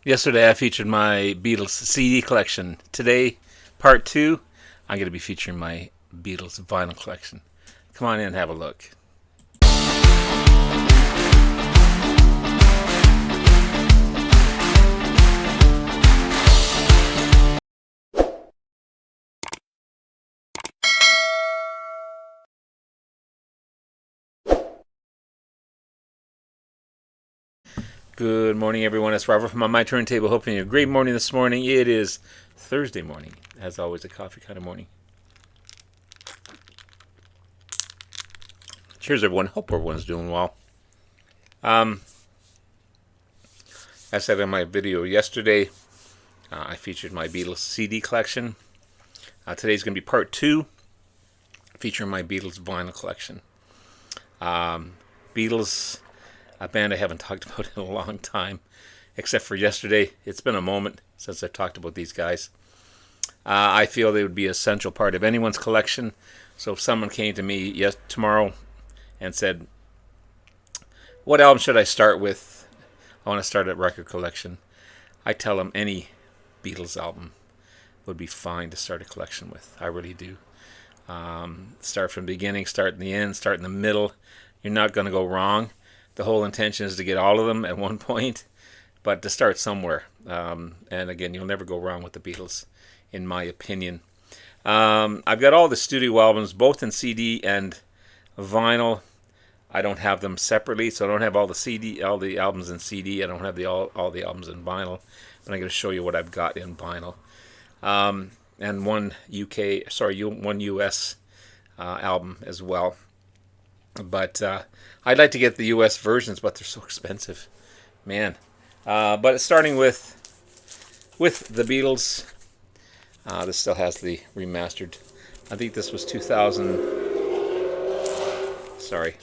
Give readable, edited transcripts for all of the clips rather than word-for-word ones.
Yesterday I featured my Beatles CD collection. Today, part two, I'm going to be featuring my Beatles vinyl collection. Come on in and have a look. Good morning, everyone. It's Robert from My Turntable. Hoping you a great morning this morning. It is Thursday morning, as always, a coffee kind of morning. Cheers, everyone. Hope everyone's doing well. Um, as I said in my video yesterday, I featured my Beatles CD collection. Today's going to be part two, featuring my Beatles vinyl collection. Beatles, a band I haven't talked about in a long time, except for yesterday. It's been a moment since I've talked about these guys. I feel they would be an essential part of anyone's collection. So if someone came to me tomorrow and said, "What album should I start with? I want to start a record collection." I tell them any Beatles album would be fine to start a collection with. I really do. Start from the beginning, start in the end, start in the middle. You're not going to go wrong. The whole intention is to get all of them at one point, but to start somewhere. And again, you'll never go wrong with the Beatles, in my opinion. I've got all the studio albums, both in CD and vinyl. I don't have them separately, so I don't have all the albums in CD. I don't have all the albums in vinyl. But I'm going to show you what I've got in vinyl. And one US album as well. But I'd like to get the US versions, but they're so expensive, man. But starting with the Beatles, this still has the remastered. I think this was 2000. Sorry,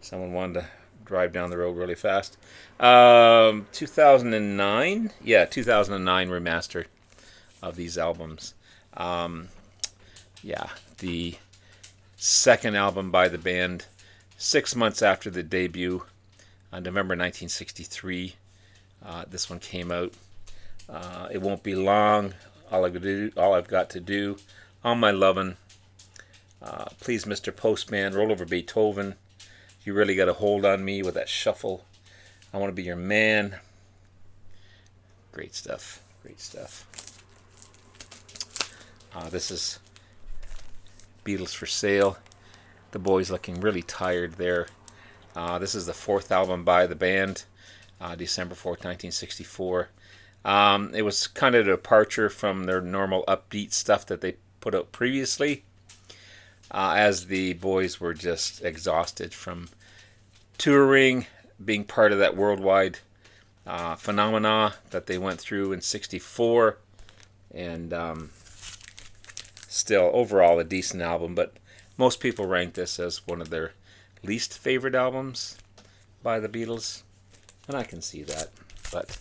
someone wanted to drive down the road really fast. 2009, yeah, 2009 remaster of these albums. Yeah, the second album by the band, 6 months after the debut, on November 1963. This one came out. It won't be long. All I've got to do, All My Lovin', Please Mr. Postman, Roll Over Beethoven, You Really Got a Hold on Me with that shuffle, I Want to Be Your Man. Great stuff. Great stuff. This is Beatles for Sale. The boys looking really tired there. This is the fourth album by the band, December 4th, 1964. It was kind of a departure from their normal upbeat stuff that they put out previously, as the boys were just exhausted from touring, being part of that worldwide phenomena that they went through in 64. And still, overall, a decent album, but most people rank this as one of their least favorite albums by the Beatles, and I can see that, but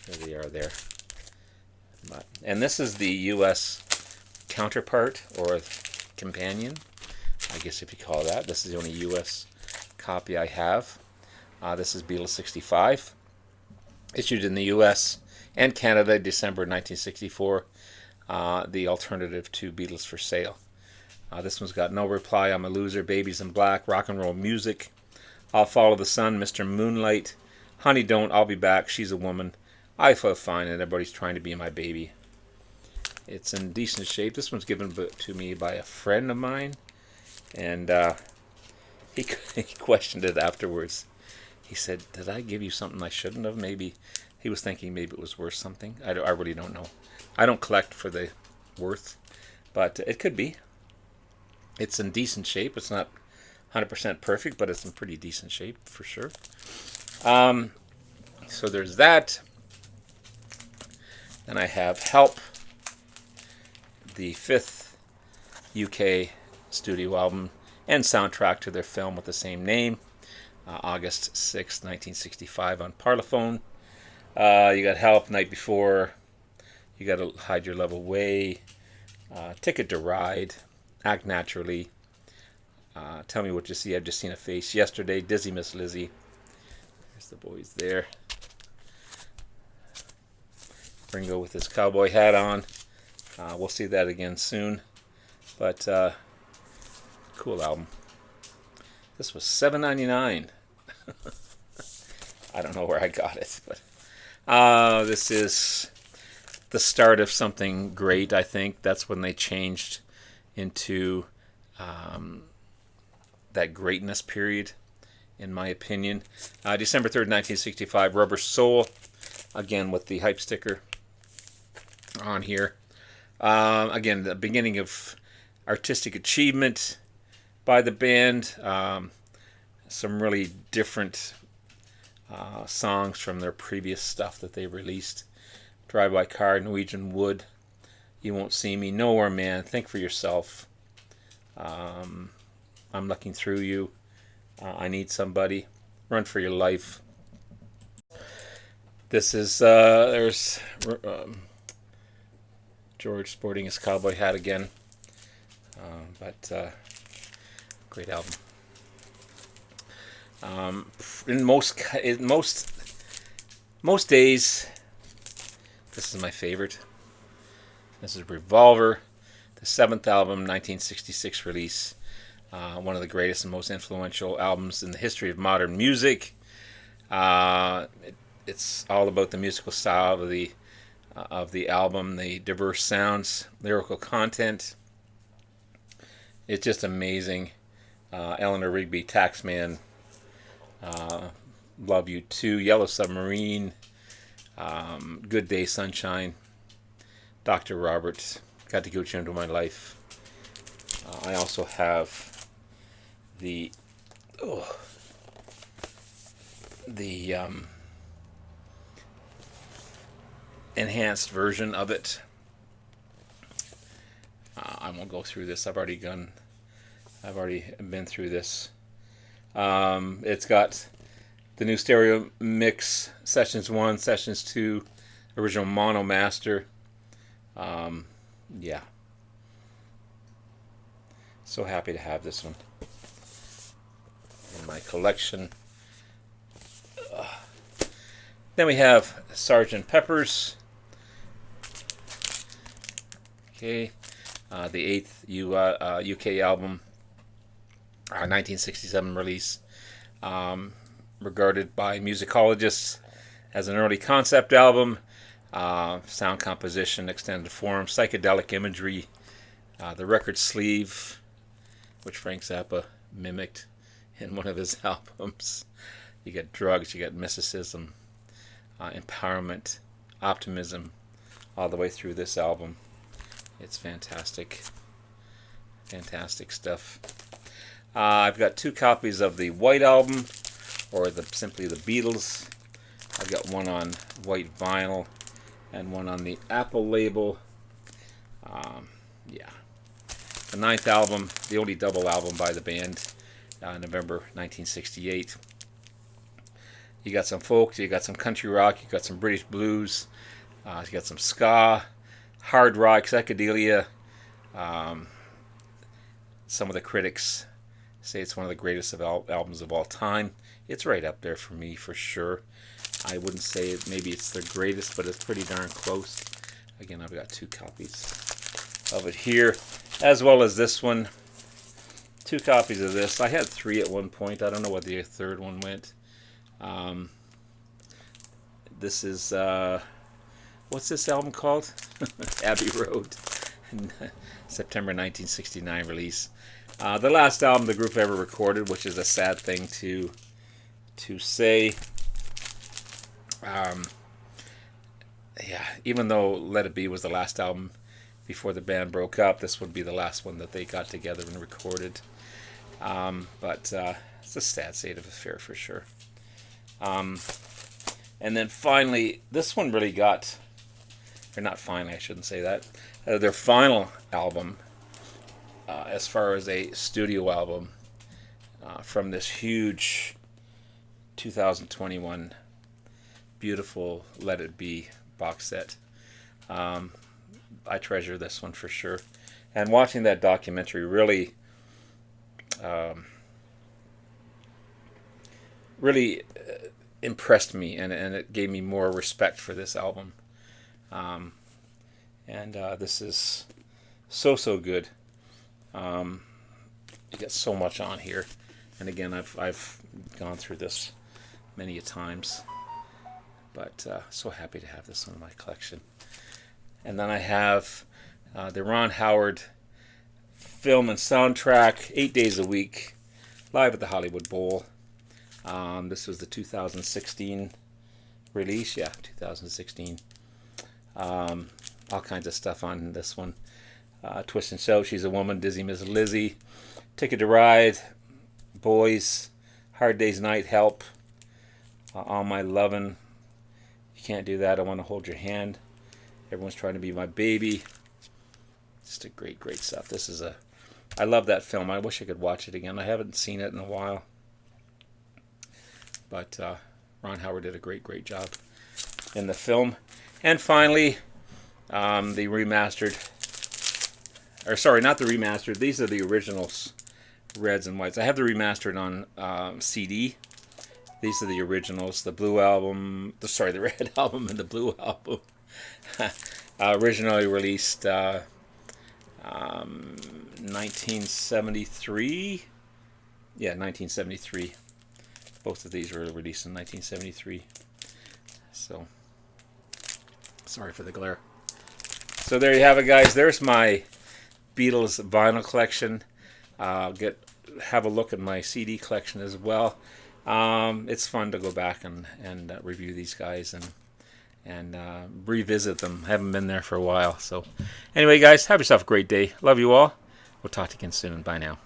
here they are there. And this is the US counterpart, or companion, I guess if you call that. This is the only US copy I have. This is Beatles 65, issued in the US and Canada, December 1964. The alternative to Beatles for Sale. This one's got No Reply, I'm a Loser, Babies in Black, Rock and Roll Music, I'll Follow the Sun, Mr. Moonlight, Honey Don't, I'll Be Back, She's a Woman, I Feel Fine, and Everybody's Trying to Be My Baby. It's in decent shape. This one's given to me by a friend of mine, and he questioned it afterwards. He said, "Did I give you something I shouldn't have?" Maybe he was thinking maybe it was worth something. I really don't know. I don't collect for the worth, but it could be. It's in decent shape. It's not 100% perfect, but it's in pretty decent shape for sure. So there's that. Then I have Help, the fifth UK studio album and soundtrack to their film with the same name, August 6, 1965 on Parlophone. You got Help, Night Before, You Got to Hide Your Love Away, Ticket to Ride, Act Naturally, Tell Me What You See, I've Just Seen a Face Yesterday, Dizzy Miss Lizzie. There's the boys there. Ringo with his cowboy hat on. We'll see that again soon. But cool album. This was $7.99. I don't know where I got it, but this is the start of something great. I think that's when they changed into that greatness period, in my opinion. December 3rd, 1965, Rubber Soul, again with the hype sticker on here. Again, the beginning of artistic achievement by the band. Some really different songs from their previous stuff that they released. Drive By Car, Norwegian Wood, You Won't See Me, Nowhere Man, Think For Yourself, I'm Looking Through You, I Need Somebody, Run For Your Life. This is, there's George sporting his cowboy hat again. But great album. In most days, this is my favorite. This is Revolver, the 7th album, 1966 release. One of the greatest and most influential albums in the history of modern music. It's all about the musical style of the album, the diverse sounds, lyrical content. It's just amazing. Eleanor Rigby, Taxman, Love You Too, Yellow Submarine, Good Day Sunshine, Dr. Roberts, Got to Get You Into My Life. I also have the enhanced version of it. I won't go through this. I've already been through this. It's got the new stereo mix, sessions 1, sessions 2, original mono master. Yeah. So happy to have this one in my collection. Then we have Sgt. Pepper's. Okay. The 8th UK album, 1967 release, regarded by musicologists as an early concept album. Sound composition, extended form, psychedelic imagery, the record sleeve, which Frank Zappa mimicked in one of his albums. You got drugs, you got mysticism, empowerment, optimism, all the way through this album. It's fantastic. Fantastic stuff. I've got 2 copies of the White Album, or simply the Beatles. I've got one on white vinyl and one on the Apple label. Yeah. The 9th album, the only double album by the band, November 1968. You got some folk, you got some country rock, you got some British blues, you got some ska, hard rock, psychedelia. Some of the critics say it's one of the greatest albums of all time. It's right up there for me, for sure. I wouldn't say maybe it's the greatest, but it's pretty darn close. Again, I've got 2 copies of it here, as well as this one. 2 copies of this. I had 3 at one point. I don't know where the third one went. This is, what's this album called? Abbey Road. September 1969 release. The last album the group ever recorded, which is a sad thing to say. Yeah, even though Let It Be was the last album before the band broke up, this would be the last one that they got together and recorded. But it's a sad state of affair for sure. And then finally, this one really got, or not finally, I shouldn't say that, their final album, as far as a studio album, from this huge 2021 beautiful Let It Be box set. I treasure this one for sure. And watching that documentary really really impressed me, and it gave me more respect for this album. Um, and this is so good. You get so much on here, and again, I've gone through this many a times, but so happy to have this one in my collection. And then I have the Ron Howard film and soundtrack, 8 days a week, live at the Hollywood Bowl. This was the 2016 release, yeah, 2016. All kinds of stuff on this one. Twist and Shout, She's a Woman, Dizzy Miss Lizzie, Ticket to Ride, Boys, Hard Day's Night, Help, All My Lovin', You Can't Do That, I Want to Hold Your Hand, Everyone's Trying to Be My Baby. Just a great stuff. I love that film. I wish I could watch it again. I haven't seen it in a while. But Ron Howard did a great job in the film. And finally, the remastered, or sorry, not the remastered. These are the originals, reds and whites. I have the remastered on CD. These are the originals, the blue album, the red album and the blue album. Originally released 1973. Yeah, 1973. Both of these were released in 1973. So, sorry for the glare. So there you have it, guys. There's my Beatles vinyl collection. Have a look at my CD collection as well. It's fun to go back and review these guys and revisit them. I haven't been there for a while. So anyway, guys, have yourself a great day. Love you all. We'll talk to you again soon. Bye now.